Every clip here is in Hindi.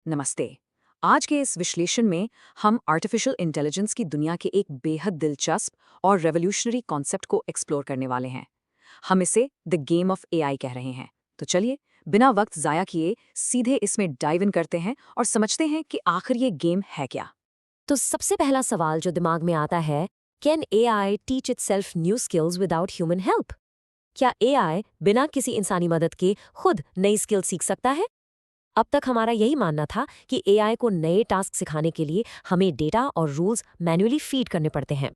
नमस्ते। आज के इस विश्लेषण में हम आर्टिफिशियल इंटेलिजेंस की दुनिया के एक बेहद दिलचस्प और रेवोल्यूशनरी कॉन्सेप्ट को एक्सप्लोर करने वाले हैं। हम इसे द गेम ऑफ एआई कह रहे हैं। तो चलिए, बिना वक्त ज़ाया किए सीधे इसमें डाइव इन करते हैं और समझते हैं कि आखिर ये गेम है क्या। तो सबसे पहला सवाल जो दिमाग में आता है, can AI teach itself new skills without human help? क्या एआई बिना किसी इंसानी मदद के खुद नई स्किल सीख सकता है? अब तक हमारा यही मानना था कि एआई को नए टास्क सिखाने के लिए हमें डेटा और रूल्स मैन्युअली फीड करने पड़ते हैं।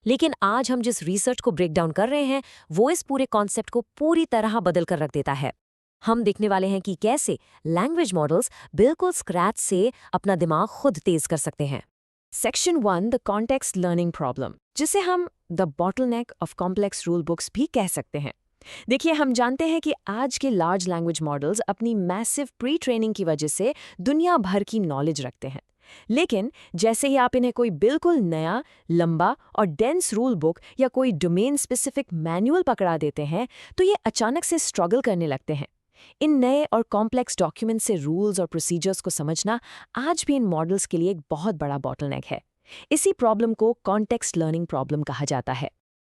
लेकिन आज हम जिस रिसर्च को ब्रेक डाउन कर रहे हैं, वो इस पूरे कॉन्सेप्ट को पूरी तरह बदल कर रख देता है। हम देखने वाले हैं कि कैसे लैंग्वेज मॉडल्स बिल्कुल स्क्रैच से अपना दिमाग खुद तेज कर सकते हैं। Section 1, the context learning problem, जिसे हम the bottleneck of complex rule books भी कह सकते हैं। देखिए, हम जानते हैं कि आज के लार्ज लैंग्वेज मॉडल्स अपनी मैसिव प्री ट्रेनिंग की वजह से दुनिया भर की नॉलेज रखते हैं। लेकिन जैसे ही आप इन्हें कोई बिल्कुल नया, लंबा और डेंस रूल बुक या कोई डोमेन स्पेसिफिक मैनुअल पकड़ा देते हैं, तो ये अचानक से स्ट्रगल करने लगते हैं। इन नए और कॉम्प्लेक्स डॉक्यूमेंट से रूल्स और प्रोसीजर्स को समझना आज भी इन मॉडल्स के लिए एक बहुत बड़ा बॉटलनेक है। इसी प्रॉब्लम को कॉन्टेक्स्ट लर्निंग प्रॉब्लम कहा जाता है।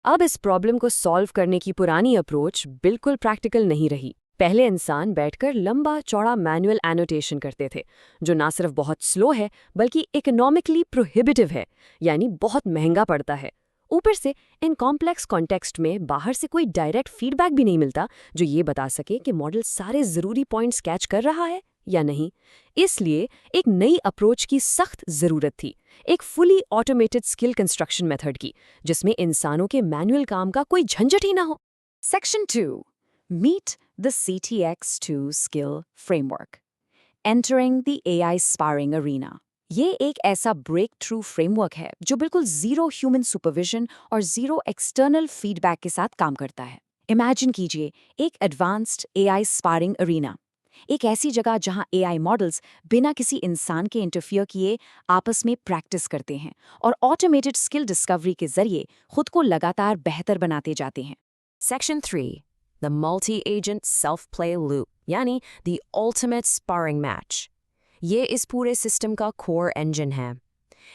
अब इस प्रॉब्लम को सॉल्व करने की पुरानी अप्रोच बिल्कुल प्रैक्टिकल नहीं रही। पहले इंसान बैठकर लंबा चौड़ा मैनुअल एनोटेशन करते थे, जो ना सिर्फ बहुत स्लो है बल्कि इकोनॉमिकली प्रोहिबिटिव है, यानी बहुत महंगा पड़ता है। ऊपर से इन कॉम्प्लेक्स कॉन्टेक्स्ट में बाहर से कोई डायरेक्ट फीडबैक भी नहीं मिलता जो ये बता सके कि मॉडल सारे ज़रूरी पॉइंट्स कैच कर रहा है या नहीं। इसलिए एक नई अप्रोच की सख्त ज़रूरत थी, एक fully automated skill construction method की, जिसमें इंसानों के मैनुअल काम का कोई झंझट ही ना हो। Section 2, meet the CTX2 skill framework, entering the AI sparring arena. ये एक ऐसा ब्रेक थ्रू फ्रेमवर्क है जो बिल्कुल जीरो ह्यूमन सुपरविजन और जीरो एक्सटर्नल फीडबैक के साथ काम करता है। इमेजिन कीजिए एक एडवांस्ड एआई स्पारिंग अरीना, एक ऐसी जगह जहां एआई मॉडल्स बिना किसी इंसान के इंटरफियर किए आपस में प्रैक्टिस करते हैं और ऑटोमेटेड स्किल डिस्कवरी के जरिए खुद को लगातार बेहतर बनाते जाते हैं। Section 3, the multi agent self play loop, यानी द अल्टीमेट स्पारिंग मैच। ये इस पूरे सिस्टम का कोर इंजन है।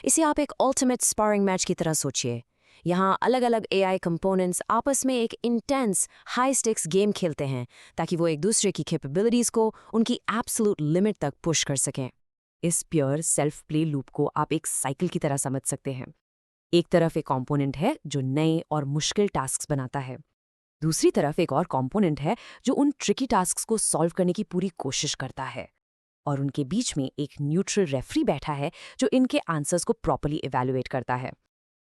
इसे आप एक अल्टीमेट स्पारिंग मैच की तरह सोचिए। यहाँ अलग अलग एआई कंपोनेंट्स आपस में एक इंटेंस हाई स्टेक्स गेम खेलते हैं ताकि वो एक दूसरे की कैपेबिलिटीज़ को उनकी एब्सोल्यूट लिमिट तक पुश कर सकें। इस प्योर सेल्फ प्ले लूप को आप एक साइकिल की तरह समझ सकते हैं। एक तरफ एक कंपोनेंट है जो नए और मुश्किल टास्क्स बनाता है, दूसरी तरफ एक और कंपोनेंट है जो उन ट्रिकी टास्क्स को सॉल्व करने की पूरी कोशिश करता है, और उनके बीच में एक न्यूट्रल रेफरी बैठा है जो इनके आंसर्स को प्रॉपर्ली इवैल्यूएट करता है।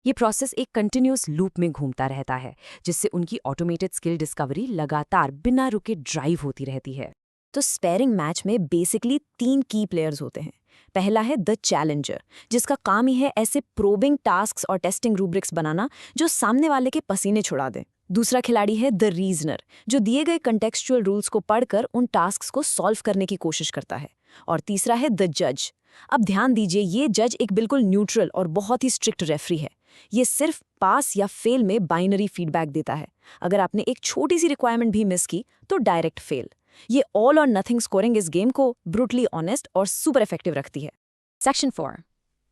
ये प्रोसेस एक कंटिन्यूअस लूप में घूमता रहता है, जिससे उनकी ऑटोमेटेड स्किल डिस्कवरी लगातार बिना रुके ड्राइव होती रहती है। तो स्पेयरिंग मैच में बेसिकली 3 की प्लेयर्स होते हैं। पहला है द चैलेंजर, जिसका काम ही है ऐसे प्रोबिंग टास्क्स और टेस्टिंग रूब्रिक्स बनाना जो सामने वाले के पसीने छुड़ा दें। दूसरा खिलाड़ी है द रीजनर, जो दिए गए कंटेक्सचुअल रूल्स को पढ़कर उन टास्क्स को सॉल्व करने की कोशिश करता है। और तीसरा है द जज। अब ध्यान दीजिए, ये जज एक बिल्कुल न्यूट्रल और बहुत ही स्ट्रिक्ट रेफरी है। ये सिर्फ पास या फेल में बाइनरी फीडबैक देता है। अगर आपने एक छोटी सी रिक्वायरमेंट भी मिस की तो डायरेक्ट फेल। ये ऑल और नथिंग स्कोरिंग इस गेम को ब्रूटली ऑनेस्ट और सुपर इफेक्टिव रखती है। Section 4,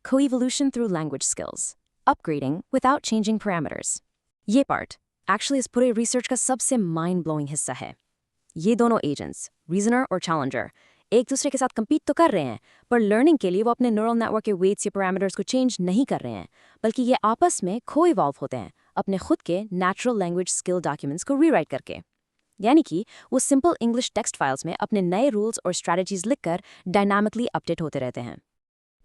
co-evolution through language skills, upgrading without changing parameters. ये पार्ट एक्चुअली इस पूरे रिसर्च का सबसे माइंड ब्लोइंग हिस्सा है। ये दोनों एजेंट्स, रीजनर और चैलेंजर, एक दूसरे के साथ compete तो कर रहे हैं, पर लर्निंग के लिए वो अपने न्यूरल नेटवर्क के वेट्स या पैरामीटर्स को चेंज नहीं कर रहे हैं, बल्कि ये आपस में को-इवॉल्व होते हैं अपने खुद के नेचुरल लैंग्वेज स्किल डॉक्यूमेंट्स को रीराइट करके। यानी कि वो सिंपल इंग्लिश टेक्स्ट फाइल्स में अपने नए रूल्स और स्ट्रैटेजीज लिखकर डायनामिकली अपडेट होते रहते हैं।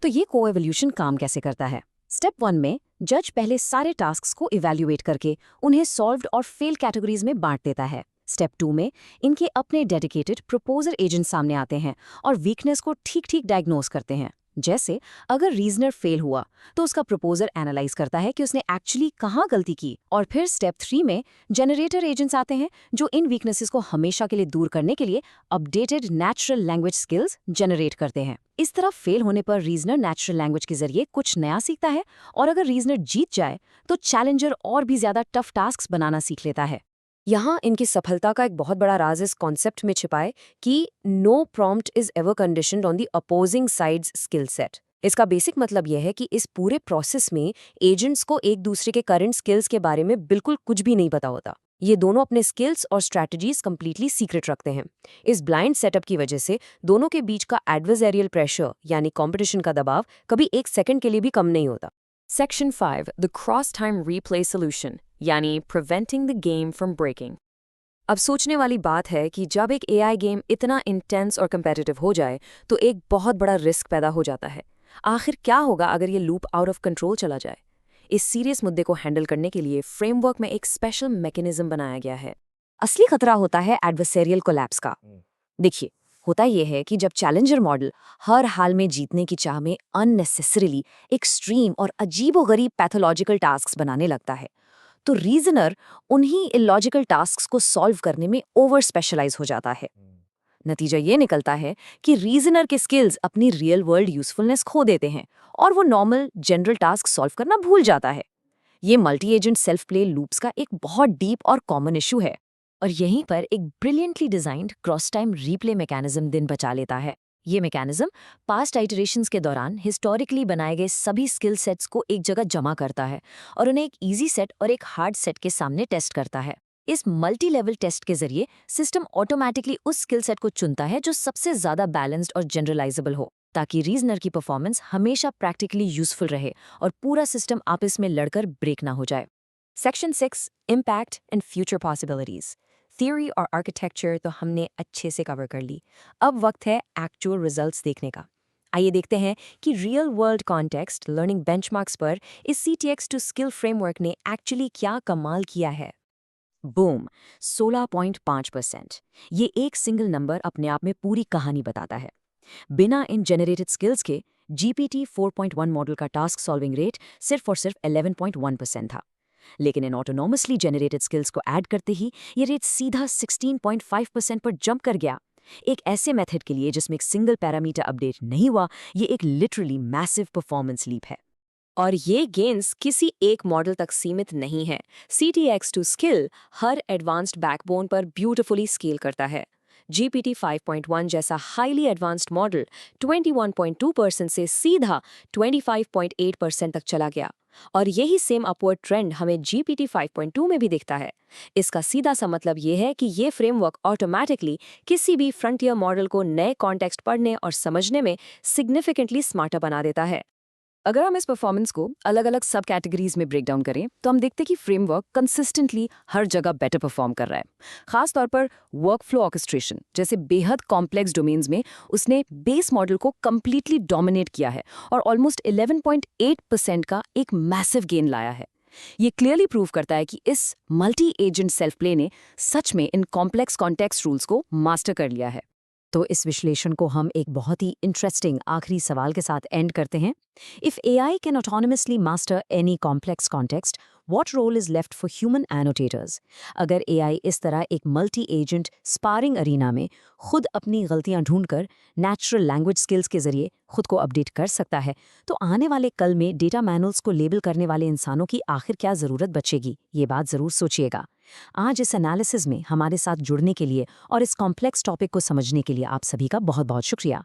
तो ये को-एवोल्यूशन काम कैसे करता है? स्टेप 1 में जज पहले सारे टास्क्स को इवैल्यूएट करके उन्हें सॉल्व्ड और फेल कैटेगरीज में बांट देता है। स्टेप 2 में इनके अपने डेडिकेटेड प्रपोजर एजेंट सामने आते हैं और वीकनेस को ठीक-ठीक डायग्नोज करते हैं। जैसे अगर रीजनर फेल हुआ तो उसका प्रपोजर एनालाइज करता है कि उसने एक्चुअली कहाँ गलती की। और फिर स्टेप 3 में जनरेटर एजेंट्स आते हैं जो इन वीकनेसेस को हमेशा के लिए दूर करने के लिए updated natural language skills generate करते हैं। इस तरह फेल होने पर रीजनर नेचुरल लैंग्वेज के जरिए कुछ नया सीखता है, और अगर रीजनर जीत जाए तो चैलेंजर और भी ज्यादा टफ टास्क्स बनाना सीख लेता है। यहाँ इनकी सफलता का एक बहुत बड़ा राज इस कॉन्सेप्ट में छिपा है कि no prompt is ever conditioned on the opposing sides skill set. इसका बेसिक मतलब यह है कि इस पूरे प्रोसेस में एजेंट्स को एक दूसरे के करंट स्किल्स के बारे में बिल्कुल कुछ भी नहीं पता होता। ये दोनों अपने स्किल्स और स्ट्रैटेजीज कंप्लीटली सीक्रेट रखते हैं। इस ब्लाइंड सेटअप की वजह से दोनों के बीच का एडवर्सेरियल प्रेशर यानी कंपटीशन का दबाव कभी एक सेकंड के लिए भी कम नहीं होता। Section 5 the cross time replay solution यानी preventing the game from breaking. अब सोचने वाली बात है कि जब एक एआई गेम इतना इंटेंस और कंपेटिटिव हो जाए तो एक बहुत बड़ा रिस्क पैदा हो जाता है। आखिर क्या होगा अगर ये लूप आउट ऑफ कंट्रोल चला जाए? इस सीरियस मुद्दे को हैंडल करने के लिए फ्रेमवर्क में एक स्पेशल मैकेनिज्म बनाया गया है। असली खतरा होता है एडवर्सेरियल कोलैप्स का। देखिए, होता यह है कि जब चैलेंजर मॉडल हर हाल में जीतने की चाह में अननेसेसरीली एक्सट्रीम और अजीबोगरीब पैथोलॉजिकल टास्क्स बनाने लगता है, तो रीजनर उन्हीं इलॉजिकल टास्क्स को सॉल्व करने में ओवर स्पेशलाइज हो जाता है। नतीजा ये निकलता है कि रीजनर के स्किल्स अपनी रियल वर्ल्ड यूजफुलनेस खो देते हैं और वो नॉर्मल जनरल टास्क सॉल्व करना भूल जाता है। ये multi agent self play loops का एक बहुत डीप और कॉमन इशू है, और यहीं पर एक brilliantly designed cross time replay mechanism दिन बचा लेता है। ये मैकेनिज्म पास्ट आइटरेशंस के दौरान हिस्टोरिकली बनाए गए सभी स्किल सेट्स को एक जगह जमा करता है और उन्हें एक इजी सेट और एक हार्ड सेट के सामने टेस्ट करता है। इस मल्टी लेवल टेस्ट के जरिए सिस्टम ऑटोमेटिकली उस स्किल सेट को चुनता है जो सबसे ज्यादा बैलेंस्ड और जनरलाइजेबल हो, ताकि रीजनर की परफॉर्मेंस हमेशा प्रैक्टिकली यूजफुल रहे और पूरा सिस्टम आपस में लड़कर ब्रेक ना हो जाए। Section 6 impact and future possibilities. Theory और आर्किटेक्चर तो हमने अच्छे से कवर कर ली। अब वक्त है एक्चुअल रिजल्ट्स देखने का। आइए देखते हैं कि real world context learning benchmarks पर इस CTX टू स्किल फ्रेमवर्क ने एक्चुअली क्या कमाल किया है। बूम, 16.5%। ये एक सिंगल नंबर अपने आप में पूरी कहानी बताता है। बिना इन जनरेटेड स्किल्स के GPT 4.1 मॉडल का टास्क सॉल्विंग रेट सिर्फ और सिर्फ 11.1% था, लेकिन इन ऑटोनॉमसली जनरेटेड स्किल्स को ऐड करते ही ये रेट सीधा 16.5% पर जंप कर गया। एक ऐसे मेथड के लिए जिसमें एक सिंगल पैरामीटर अपडेट नहीं हुआ, ये एक लिटरली मैसिव परफॉर्मेंस लीप है। और ये गेन्स किसी एक मॉडल तक सीमित नहीं है। CTX टू स्किल हर एडवांस्ड बैकबोन पर ब्यूटिफुली स्केल करता है। GPT 5.1 जैसा हाईली एडवांस्ड मॉडल 21.2% से सीधा 25.8% तक चला गया, और यही सेम अपवर्ड ट्रेंड हमें GPT 5.2 में भी दिखता है। इसका सीधा सा मतलब ये है कि ये फ्रेमवर्क ऑटोमेटिकली किसी भी फ्रंटियर मॉडल को नए कॉन्टेक्स्ट पढ़ने और समझने में सिग्निफिकेंटली स्मार्टर बना देता है। अगर हम इस परफॉर्मेंस को अलग अलग सब कैटेगरीज में ब्रेक डाउन करें तो हम देखते हैं कि फ्रेमवर्क कंसिस्टेंटली हर जगह बेटर परफॉर्म कर रहा है। खास तौर पर वर्क फ्लो ऑर्केस्ट्रेशन जैसे बेहद कॉम्प्लेक्स डोमेन्स में उसने बेस मॉडल को कंप्लीटली डोमिनेट किया है और ऑलमोस्ट 11.8% का एक मैसिव गेन लाया है। ये क्लियरली प्रूव करता है कि इस मल्टी एजेंट सेल्फ प्ले ने सच में इन कॉम्प्लेक्स कॉन्टेक्स्ट रूल्स को मास्टर कर लिया है। तो इस विश्लेषण को हम एक बहुत ही इंटरेस्टिंग आखिरी सवाल के साथ एंड करते हैं। If AI can autonomously master any complex context, what role is left for human annotators? अगर AI इस तरह एक मल्टी एजेंट स्पारिंग अरीना में खुद अपनी गलतियां ढूंढकर नेचुरल लैंग्वेज स्किल्स के जरिए खुद को अपडेट कर सकता है, तो आने वाले कल में डेटा मैनुअल्स को लेबल करने वाले इंसानों की आखिर क्या ज़रूरत बचेगी? ये बात ज़रूर सोचिएगा। आज इस एनालिसिस में हमारे साथ जुड़ने के लिए और इस कॉम्प्लेक्स टॉपिक को समझने के लिए आप सभी का बहुत बहुत शुक्रिया।